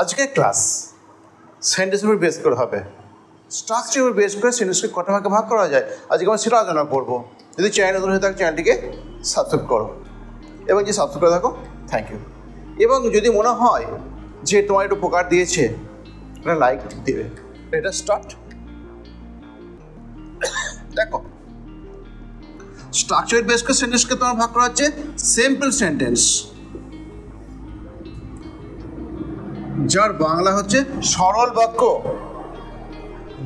আজকের ক্লাস সেন্টেন্সের উপর বেস করে হবে, স্ট্রাকচারের উপর বেস করে সেন্টেন্সকে কটা ভাগে ভাগ করা যায় আজকে আমরা সেটা আলোচনা করবো। যদি চ্যানেল নতুন হয়ে থাকে চ্যানেলটিকে সাবস্ক্রাইব করো এবং যে সাবস্ক্রাইব করে থাকো থ্যাংক ইউ। এবং যদি মনে হয় যে তোমার একটু উপকার দিয়েছে একটা লাইক দেবে। এটা স্টার্ট। দেখো স্ট্রাকচারের বেস করে সেন্টেন্সকে তোমার ভাগ করা হচ্ছে সিম্পল সেন্টেন্স, যার বাংলা হচ্ছে সরল বাক্য।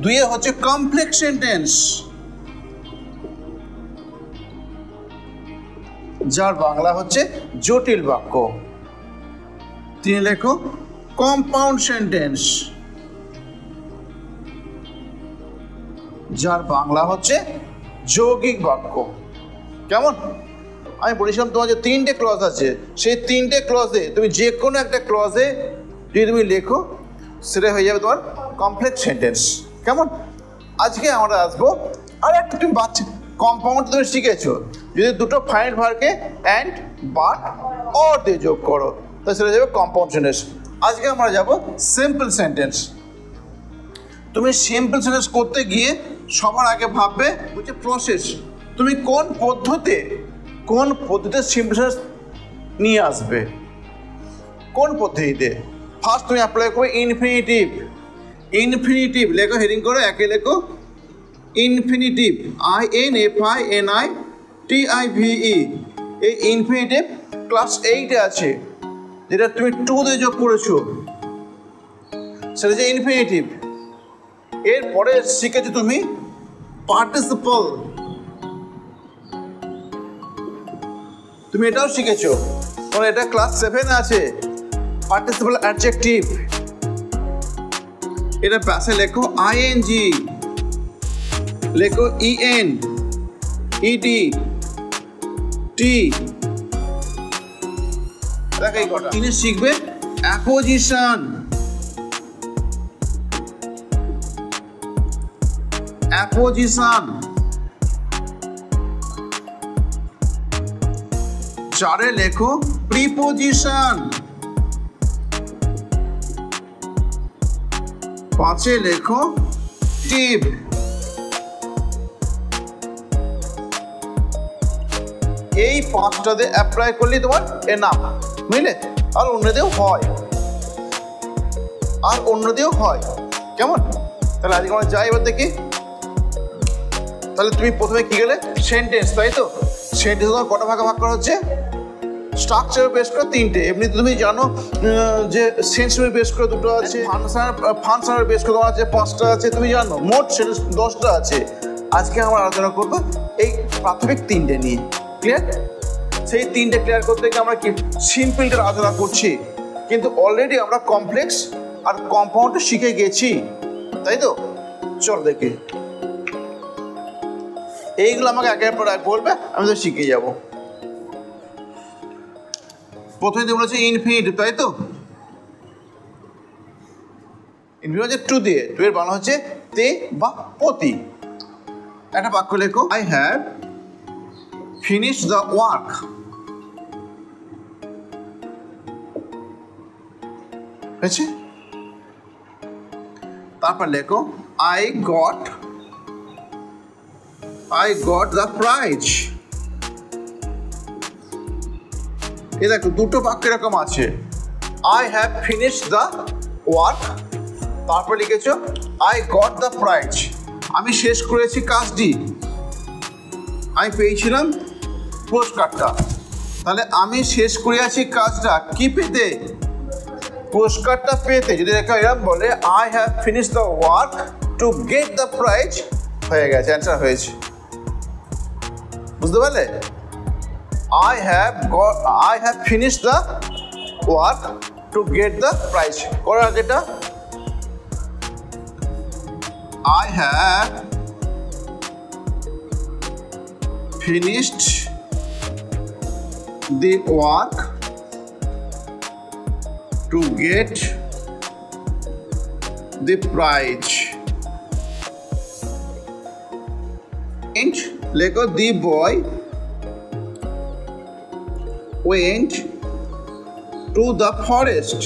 দুইয়ে হচ্ছে কমপ্লেক্স সেন্টেন্স, যার বাংলা হচ্ছে জটিল বাক্য। তিনে লেখো কম্পাউন্ড সেন্টেন্স, যার বাংলা হচ্ছে যৌগিক বাক্য। কেমন? আমি বলেছিলাম তোমার যে তিনটে ক্লজ আছে, সেই তিনটে ক্লজে তুমি যে কোনো একটা ক্লজে যদি তুমি লেখো সেটা হয়ে যাবে তোমার কমপ্লেক্স সেন্টেন্স। কেমন? আজকে আমরা আসবো আর একটা তুমি বাচ্চা কম্পাউন্ড তুমি শিখেছো, যদি দুটো ফাইনাইট ভার্বকে অ্যান্ড বাট অর দিয়ে যোগ করো তাহলে সেটা যাবে কম্পাউন্ড সেন্টেন্স। আজকে আমরা যাব সিম্পল সেন্টেন্স। তুমি সিম্পল সেন্টেন্স করতে গিয়ে সবার আগে ভাববে হচ্ছে প্রসেস, তুমি কোন পদ্ধতিতে সিম্পল সেন্টেন্স নিয়ে আসবে, কোন পদ্ধতিতে। ফার্স্ট তুমি অ্যাপ্লাই করবে ইনফিনিটিভ। ইনফিনিটিভ লেখো, হেডিং করো, একে লেখো ইনফিনিটিভ, INFINITIVE। এই ইনফিনিটিভ ক্লাস 8-এ আছে, যেটা তুমি 2 দিয়ে যোগ করেছো, সেটা যে ইনফিনিটিভ। এরপরে শিখেছো তুমি পার্টিসিপল, তুমি এটাও শিখেছো, কারণ এটা ক্লাস 7-এ আছে। পার্টিসিপল অ্যাডজেক্টিভ, এটা পাশে লেখো ING, লেখো EN ED T। দেখো এই কটা। তিনি শিখবে অ্যাপোজিশন, অ্যাপোজিশন। চারে লেখো প্রিপোজিশন, পাঁচে লেখো টিভ। এই পাঁচটাতে অ্যাপ্লাই করলে তোমার এনাফ, বুঝলে? আর অন্যদেরও হয়, কেমন? তাহলে আজকে আমরা যাই এবার দেখি। তাহলে তুমি প্রথমে কি গেলে সেন্টেন্স, তাই তো? সেন্টেন্স তোমার কটা ভাগে ভাগ করা হচ্ছে? স্ট্রাকচার বেস করে 3টে। এমনি তুমি জানো যে সেন্সর বেস করে 2টো আছে, ফাংশনাল বেস করে আছে 5টা আছে, তুমি জানো মোট সেন্টেন্স 10টা আছে। আজকে আমরা আলোচনা করবো এই প্রাথমিক 3টে নিয়ে। ক্লিয়ার? সেই 3টে ক্লিয়ার করতে গিয়ে আমরা কি সিম্পলটার আলোচনা করছি, কিন্তু অলরেডি আমরা কমপ্লেক্স আর কম্পাউন্ড শিখে গেছি, তাই তো? চল দেখি, এইগুলো আমাকে একের পর এক বলবে, আমি তো শিখে যাব। প্রথমে তো বলেছে ইনফিনিটিভ, তাই তো? ইনফিনিটিভ হচ্ছে 2 দিয়ে, 2 এর বাংলা হচ্ছে তে বা পতি। একটা বাক্য লেখো, I have finished the work. হয়েছে? তারপর লেখো I got the prize। এই দেখো দুটো বাক্য এরকম আছে, I have finished the work, তারপর লিখেছো I got the prize, আমি শেষ করেছি কাজটি, আমি পেয়েছিলাম পুরস্কারটা। তাহলে আমি শেষ করেছি কাজটা কি পেতে? পুরস্কারটা পেতে। যদি এরকম বলে I have finished the work to get the prize, হয়ে গেছে, অ্যান্সার হয়েছে। বুঝতে পারলে? I have finished the work to get the prize। করার আগেটা I have finished the work to get the prize। লেখো the boy went to the forest।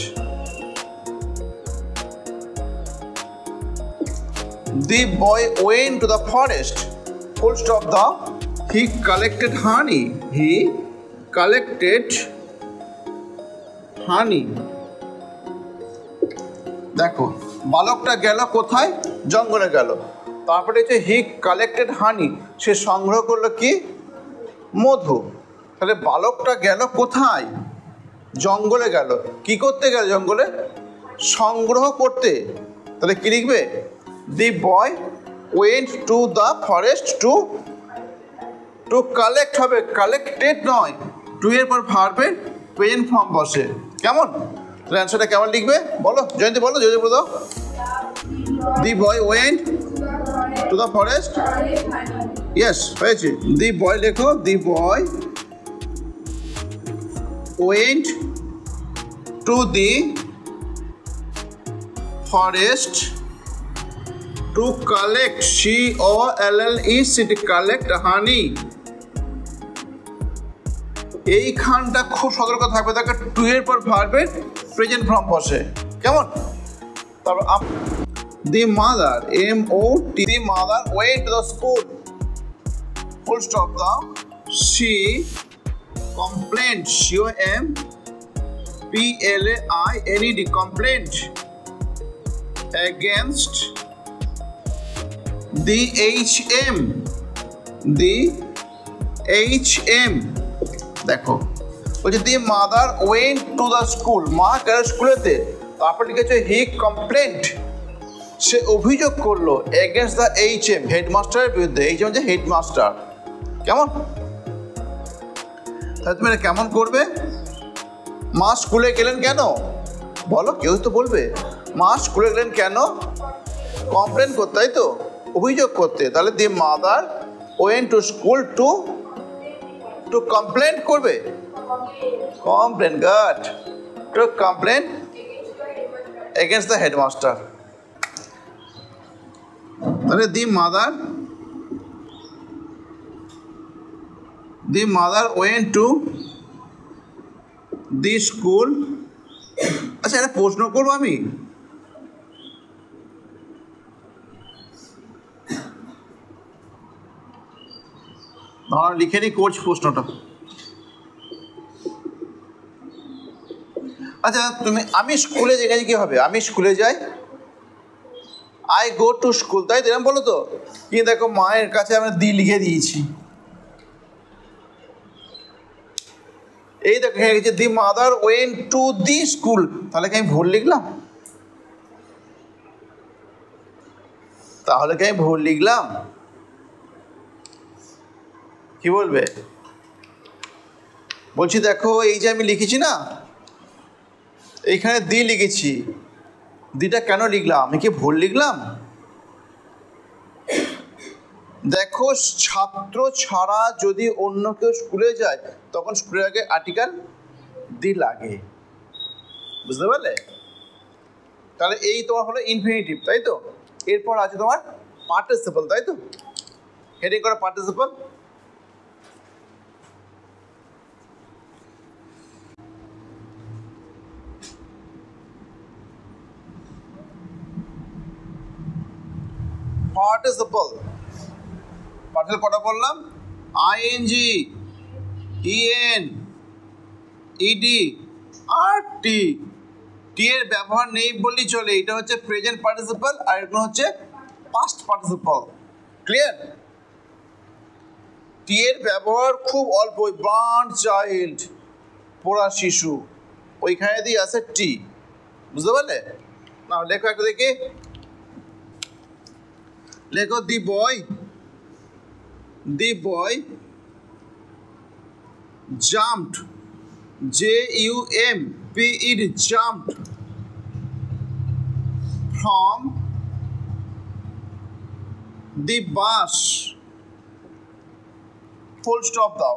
The boy went to the forest. Full stop দাও। He collected honey. He collected honey. দেখো বালকটা গেল কোথায়? জঙ্গলে গেল। তারপরে হচ্ছে হি কালেক্টেড হানি, সে সংগ্রহ করলো কি? মধু। তাহলে বালকটা গেল কোথায়? জঙ্গলে গেল। কি করতে গেল জঙ্গলে? সংগ্রহ করতে। তাহলে কি লিখবে? The boy went to the forest to collect হবে, কালেক্টেড নয়। টু এর পর ভার্বের প্রেজেন্ট ফর্ম বসে। কেমন? তাহলে অ্যান্সারটা কেমন লিখবে বলো? জয়ন্তী বলো, জয়ন্তী বলো। The boy went to the forest. Yes, হয়েছে। দি বয় লেখো, the boy went to the forest to collect, COLLECT, collect honey. এইখানটা খুব সতর্ক থাকবে, দেখো টু এর পর ভার্বের প্রেজেন্ট ফর্ম বসে। কেমন? তারপর the mother, MOT, the mother went to the school. Full stop দাও। She complained, COMPLAINED, complained against the HM। দেখো বলছে দি mother went to the school, মা গেল স্কুলেতে। তারপর লিখেছে হি কমপ্লেন্ট, সে অভিযোগ করলো এগেনস্ট দ্য HM, হেডমাস্টারের বিরুদ্ধে। HM হচ্ছে হেডমাস্টার। কেমন? তাহলে তুমি কেমন করবে? মা স্কুলে গেলেন কেন? বলো, কেউ তো বলবে মা স্কুলে গেলেন কেন? কমপ্লেন করতে, তাই তো, অভিযোগ করতে। তাহলে the mother went to school to complain করবে, complain, good, to complain against the headmaster. তাহলে the mother went to the school. আচ্ছা, এটা প্রশ্ন করবো আমি। লিখে নি করছি প্রশ্নটা। আচ্ছা আমি স্কুলে গেছি কি হবে? আমি স্কুলে যাই, আই গো টু স্কুল, তাই তো, এরকম বলো তো। কিন্তু দেখো মায়ের কাছে আমরা দি লিখে দিয়েছি। এই দেখো হয়ে গেছে দি mother went to the school. তাহলে কি আমি ভুল লিখলাম? কি বলবে? বলছি দেখো এই যে আমি লিখেছি না, এইখানে দি লিখেছি, দিটা কেন লিখলাম? আমি কি ভুল লিখলাম? দেখো ছাত্র ছাড়া যদি অন্য কেউ স্কুলে যায় তখন স্কুলের আগে আর্টিকেল দি লাগে, বুঝতে পারলে? তাহলে এই তোমার হলো ইনফিনিটিভ, তাই তো। এরপর আছে তোমার পার্টিসিপল, তাই তো। হেডিং করা পার্টিসিপল। পার্টিসিপল কটা বললাম? ING, EN, ED আর টি। টি এর ব্যবহার নেই বললেই চলে। এটা হচ্ছে প্রেজেন্ট পার্টিসিপল আর এটা হচ্ছে পাস্ট পার্টিসিপল। ক্লিয়ার? টি এর ব্যবহার খুব অল্প। বার্ন চাইল্ড, পড়া শিশু, ওইখানে দিয়ে আছে টি, বুঝতে পারলে? না লেখো একটু দেখি। লেখো the boy jumped, JUMPED, jumped from the bus। Full stop দাও।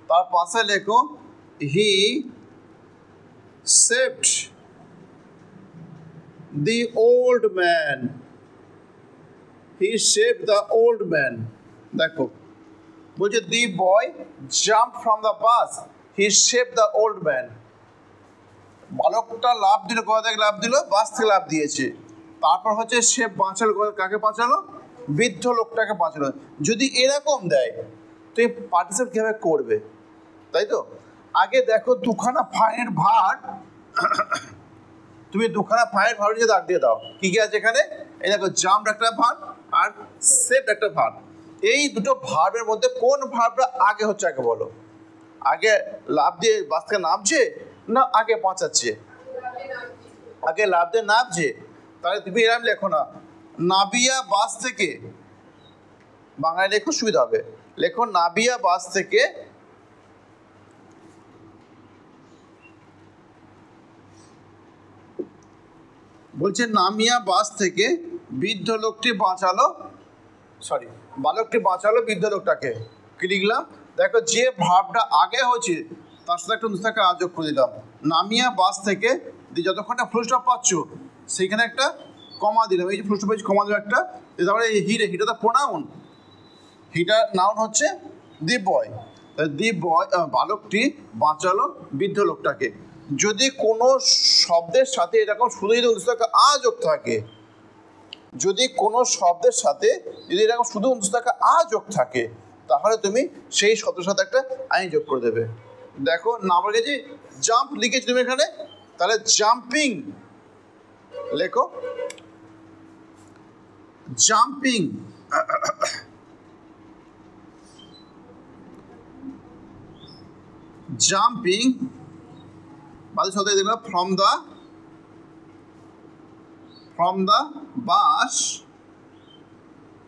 তার পাশে লেখো he saved the old man, he saved the old man। দেখো বলছে the boy jump from the bus, he saved the old man. বালকটা লাফ দিল, কোথা থেকে লাফ দিল? বাস থেকে লাফ দিয়েছে। তারপর হচ্ছে সে বাঁচালো, কাকে বাঁচালো? বৃদ্ধ লোকটাকে বাঁচালো। যদি এরকম দেয় তুমি পার্টিসিপেট কিভাবে করবে, তাই তো? আগে দেখো দুখানা ফাইনের ভার, তুমি দুখানা ফাইনের ভার নিয়ে দাগ দিয়ে দাও, কি কি আছে এখানে? এই দেখো জাম্প একটা ভার আর সেভড একটা ভার। এই দুটো ভার্বের মধ্যে কোন ভার্বটা আগে হচ্ছে আগে বলো? আগে লাভ দিয়ে বাস থেকে নামছে না আগে বাঁচাচ্ছে? আগে লাভ দিয়ে নামছে। তাহলে তুমি এরকম লেখো না, নাবিয়া বাস থেকে, বাংলায় লেখো সুবিধা হবে, লেখো নাবিয়া বাস থেকে বলছে নামিয়া বাস থেকে বৃদ্ধ লোকটি বাঁচালো, সরি বালকটি বাঁচালো বৃদ্ধ লোকটাকে। কি লিখলাম? দেখো যে ভাবটা আগে হয়েছে তার সাথে একটা নুস্খাকে যোগ করে দিলাম। নামিয়া বাস থেকে যতক্ষণ ফুল স্টপ পাচ্ছ সেইখানে একটা কমা দিলাম, এই যে ফুল স্টপ পেয়েছি কমা দিলাম একটা। তারপরে এই হিটা, হিটা তো প্রোনাউন, হিটা নাউন হচ্ছে দি বয়। দি বয় বালকটি বাঁচালো বৃদ্ধ লোকটাকে। যদি কোনো শব্দের সাথে এরকম শুধু যদি নুস্খাকে যোগ থাকে, যদি কোনো শব্দের সাথে যদি এরকম শুধু নুস্খাকে যোগ থাকে, তাহলে তুমি সেই শব্দের সাথে একটা আইন যোগ করে দেবে। দেখো নাম্বার গেছি জাম্প লিখেছি তুমি এখানে, তাহলে জাম্পিং লেখো, জাম্পিং। জাম্পিং বাদ শব্দ দেখলাম ফ্রম দ্য বাস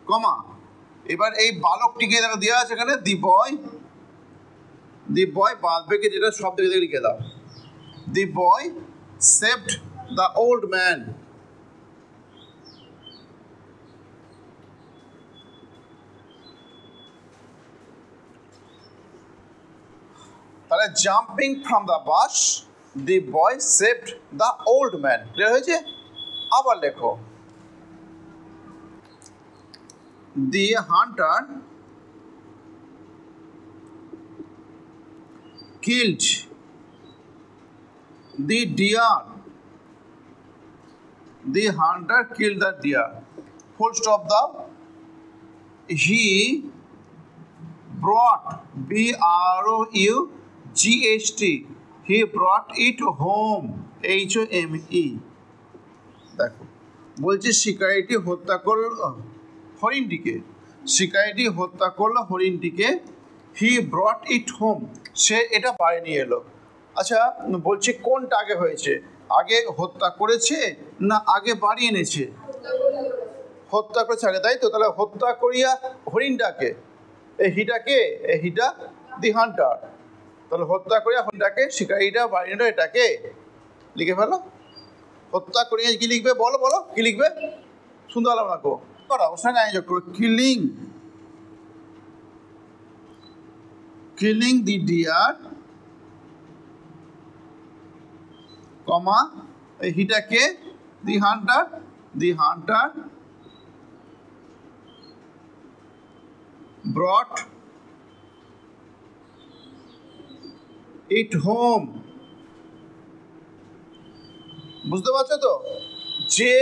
কমা। এবার এই বালকটিকে দেখো দেওয়া আছে এখানে দি বয় বাদ বেকে যেটা সব দিকে লিখে দাও। দি বয় সেভড দ্য ওল্ড ম্যান। তাহলে jumping from the bus the boy saved the old man. Clear হয়েছে? আবার লেখো দি Hunter killed the deer. The hunter killed the deer. Full stop দাও। He brought BROUGHT. He brought it home HOME. দেখো বলছে শিকারীটি হত্যা করল হরিণটিকে, শিকারীটি হত্যা করলো হরিণটিকে। হি ব্রট ইট হোম, সে এটা বাড়ি নিয়ে এলো। আচ্ছা বলছে কোনটা আগে হয়েছে, আগে হত্যা করেছে না আগে বাড়ি এনেছে? হত্যা করেছে আগে, তাই তো? তাহলে হত্যা করিয়া হরিণটাকে, এই হিটাকে, এই হিটা দি হান্টার, তাহলে হত্যা করিয়া হরিণটাকে শিকারীটা বাড়ি নিল, এটাকে লিখে ফেলো। হত্যা করিয়া কি লিখবে বলো, বলো কি লিখবে? শুনতে পারলাম না গো, ওর সঙ্গে আইন যোগ করো। কিলিং দি ডিয়ার কমা এই হিটাকে দি হান্টার ব্রট ইট হোম। বুঝতে পারছো তো? যে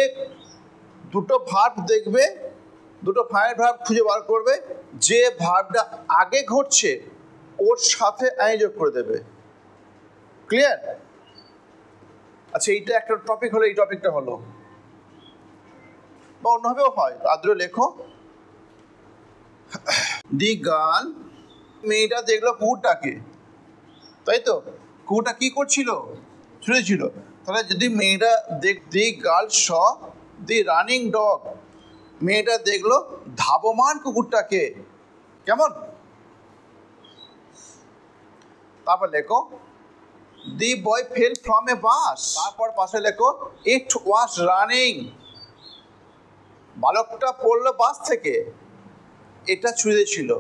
দুটো ভার্ব দেখবে, দুটো ফাইনাল ভার্ব খুঁজে বার করবে, যে ভার্বটা আগে ঘটছে ওর সাথে আইন যোগ করে দেবে। ক্লিয়ার? আচ্ছা এইটা একটা টপিক হলো, এই টপিকটা হলো, বা অন্যভাবেও হয়। আদ্র লেখো দি গার্ল, মেয়েটা দেখলো কুকুরটাকে, তাই তো? কুকুরটা কি করছিল? শুনেছিল। তাহলে যদি মেয়েটা the girl saw the running dog, মেয়েটা দেখলো ধাবমান কুকুরটাকে। কেমন? তারপর লেখো the boy fell from a বাস, তারপর পাশে লেখো ইট ওয়াজ রানিং, বালকটা পড়লো বাস থেকে, এটা ছুঁড়ে ছিল।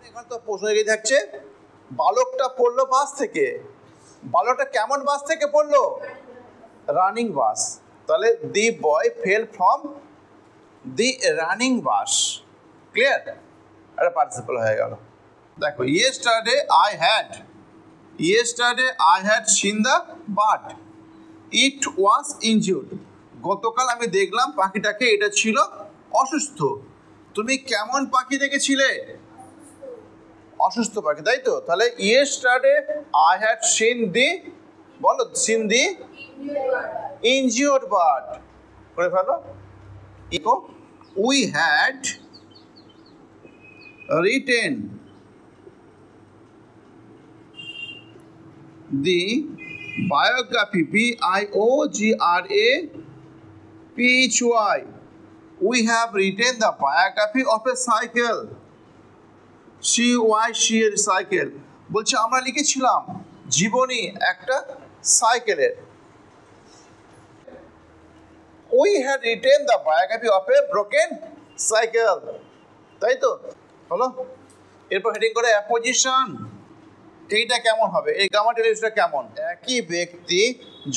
এখানে তো প্রশ্ন এগিয়ে থাকছে, বালকটা পড়লো বাস থেকে, বালকটা কেমন বাস থেকে পড়লো? Running bus. তাহলে the boy fell from the running bus. Clear? একটা পার্টিসিপল হয়ে গেল। দেখো yesterday I had seen the bird, it was injured. গতকাল আমি দেখলাম পাখিটাকে, এটা ছিল অসুস্থ। তুমি কেমন পাখি দেখেছিলে? অসুস্থ পাখি, তাই তো? তাহলে yesterday I had seen the, বলো, সিন দি ইনজিওর্ড বার্ড। করে ফেলো। ইকো we had written the biography, biography, we have written the biography of a cycle, she cycle। বলছে আমরা লিখেছিলাম জীবনী একটা সাইকেলের। we had written the biography of a broken cycle, তাই তো? হলো। এরপর হেডিং করে অ্যাপোজিশন। এইটা কেমন হবে? এই গামা টেলিসটা কেমন? একই ব্যক্তি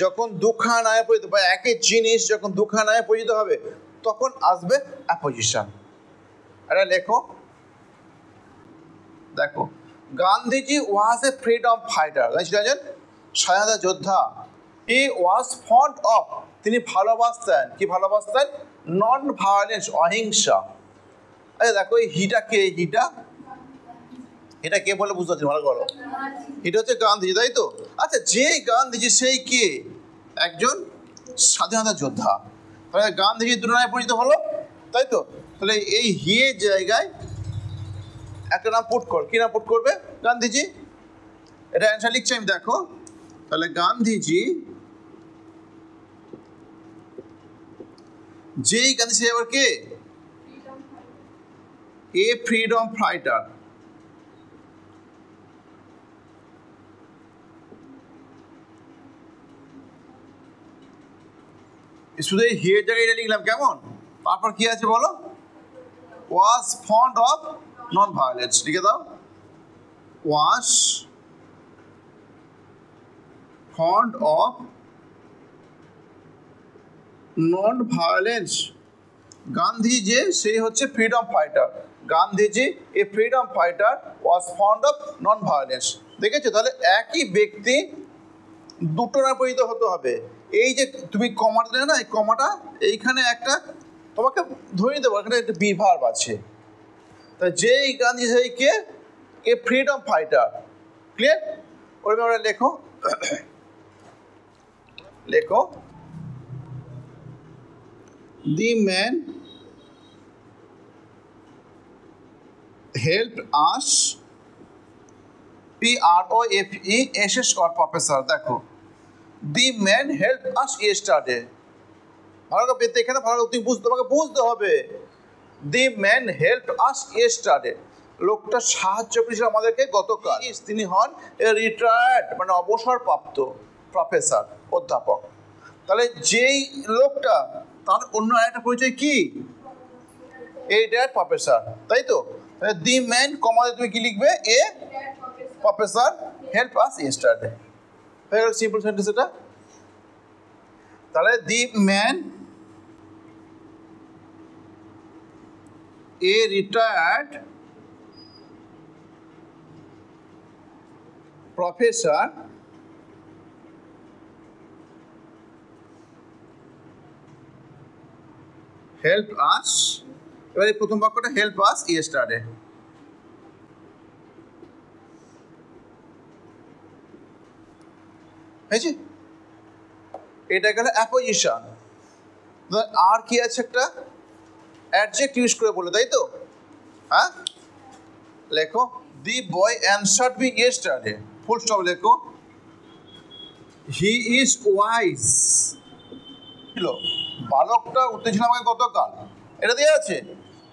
যখন দুখানায় পরিচিত, বা একই জিনিস যখন দুখানায় পরিচিত হবে তখন আসবে অ্যাপোজিশন। এটা লেখো। দেখো, গান্ধীজি ওয়াজ এ ফ্রিডম ফাইটার, ছিলেন স্বাধীনতা যোদ্ধা। হি ওয়াজ ফন্ড অফ, তিনি ভালোবাসতেন, কি ভালোবাসতেন? নন ভায়োলেন্স, অহিংসা। আচ্ছা দেখো, এই হিটা কে? হিটা, এটা কে বলে বুঝতে পারছি? ভালো করো। এটা হচ্ছে গান্ধীজি, তাই তো? আচ্ছা, যে গান্ধীজি সেই কে? একজন স্বাধীনতা যোদ্ধা। তাহলে গান্ধীজির তুলনায় পরিচিত হলো, তাই তো? তাহলে এই হিয়ের জায়গায় একটা নাম পুট কর। কি নাম পুট করবে? গান্ধীজি। এটা অ্যান্সার লিখছি আমি, দেখো। তাহলে গান্ধীজি, যেই গান্ধীজি আবার কে? A freedom fighter. শুধু এই হিয়ের জায়গায় এটা লিখলাম, কেমন? তারপর কি আছে বলো? ওয়াজ ফন্ড অফ নন ভায়োলেন্স, লিখে দাও। ওয়াজ fond of non violence. Gandhiji সেই হচ্ছে freedom fighter. Gandhiji A freedom fighter was fond of non violence. দেখেছো? তাহলে একই ব্যক্তি দুটো না পরিচিত হতে হবে। এই যে তুমি কমাটা দেবে না, এই কমাটা এইখানে একটা তোমাকে ধরে দেবো, এখানে একটা বিভার আছে। তা যেই গান্ধী সেই কে? A freedom fighter. ক্লিয়ার? ওরকম আমরা লেখো। লেখো, the man helped us, PROFESS or professor. দেখো, the man help us yesterday. ভালো করে পেতে, এখানে ভালো তুমি বুঝতে, তোমাকে বুঝতে হবে। দি ম্যান হেল্প আস ইয়েস্টারডে, লোকটা সাহায্য করেছিল আমাদেরকে গতকাল। তিনি হন রিটায়ার্ড, মানে অবসরপ্রাপ্ত প্রফেসর, অধ্যাপক। তাহলে যেই লোকটা, তার অন্য একটা পরিচয় কি? রিটায়ার্ড প্রফেসর, তাই তো? দি ম্যান কমাতে তুমি কি লিখবে? A professor help us yesterday. হয়ে গেল সিম্পল সেন্টেন্স এটা। তাহলে the man a retired professor help us. এবারে প্রথম বাক্যটা হেল্প আস ইয়েস্টারডে। হয়েছে? এটা গেল অ্যাপোজিশন। আর কি আছে? একটা অ্যাডজেক্ট ইউজ করে বলে, তাই তো? হ্যাঁ, লেখো, the boy answered me yesterday, full stop লেখো। হি ইজ ওয়াইজ, বালকটা উত্তর ছিল আমাকে গতকাল, এটা দিয়ে আছে।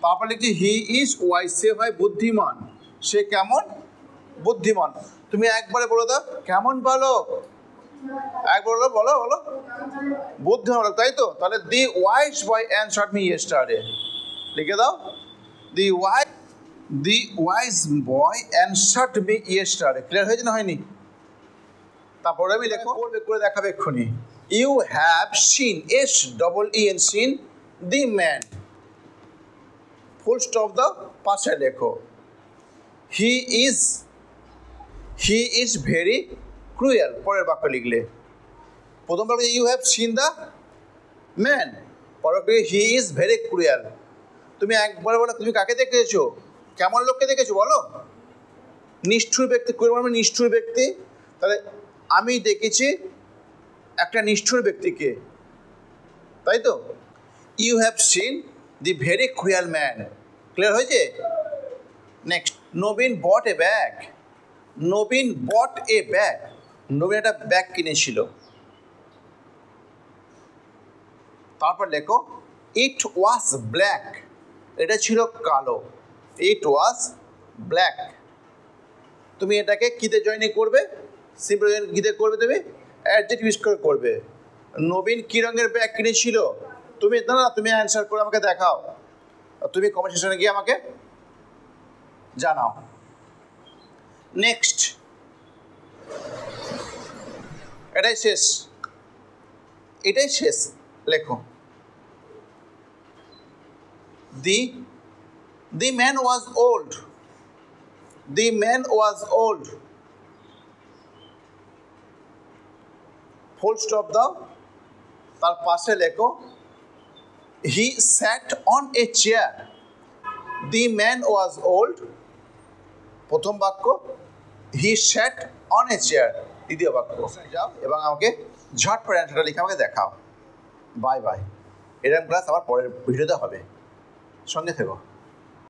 তারপর লিখছি হি ইজ ওয়াইজ, সে হয় বুদ্ধিমান। সে কেমন? বুদ্ধিমান। তুমি একবারে বলে দাও, কেমন বালক? একবার বলো, বলো বলো। বুদ্ধিমান বালক, তাই তো? তাহলে the wise boy answered me yesterday, লিখে দাও। The wise boy answered me yesterday. Clear হয়েছে না হয়নি? তারপরে আমি লেখো, করে দেখাবে এক্ষুনি। You have seen, SEEN, seen the man, full stop দাও, পাশে লেখো হি ইজ ভেরি ক্রুয়েল। পরের বাক্য লিখলে প্রথম বাক্য you have seen the man, পরবর্তী হি ইজ ভেরি ক্রুয়াল। তুমি একবার বলো তুমি কাকে দেখেছো, কেমন লোককে দেখেছো বলো? নিষ্ঠুর ব্যক্তি, ক্রুয়াল মানে নিষ্ঠুর ব্যক্তি। তাহলে আমি দেখেছি একটা নিষ্ঠুর ব্যক্তিকে, তাই তো? You have seen the very cruel man. Clear হয়েছে? Next, Nabin bought a bag. Nabin bought a bag, Nabin একটা ব্যাগ কিনেছিল। তারপর লেখো ইট ওয়াজ ব্ল্যাক, এটা ছিল কালো। ইট ওয়াজ ব্ল্যাক। তুমি এটাকে কিতে জয়েন করবে? সিম্পল জয়েন কিতে করবে? তুমি অ্যাডজেক্টিভ ইউজ করে করবে। নবীন কী রঙের ব্যাগ কিনেছিল? তুমি না না, তুমি অ্যান্সার করে আমাকে দেখাও, তুমি কমেন্ট সেকশনে গিয়ে আমাকে জানাও। নেক্সট, এটাই শেষ, এটাই শেষ। লেখো the man was old. The man was old. Full stop দাও, তার পাশে লেখো he sat on a chair. The man was old, প্রথম বাক্য। he sat on a chair, দ্বিতীয় বাক্য। যাও এবং আমাকে ঝটপট অ্যান্সারটা লিখে আমাকে দেখাও। Bye bye. এরকম ক্লাস আবার পরের ভিডিওতে হবে, সঙ্গে থেকো।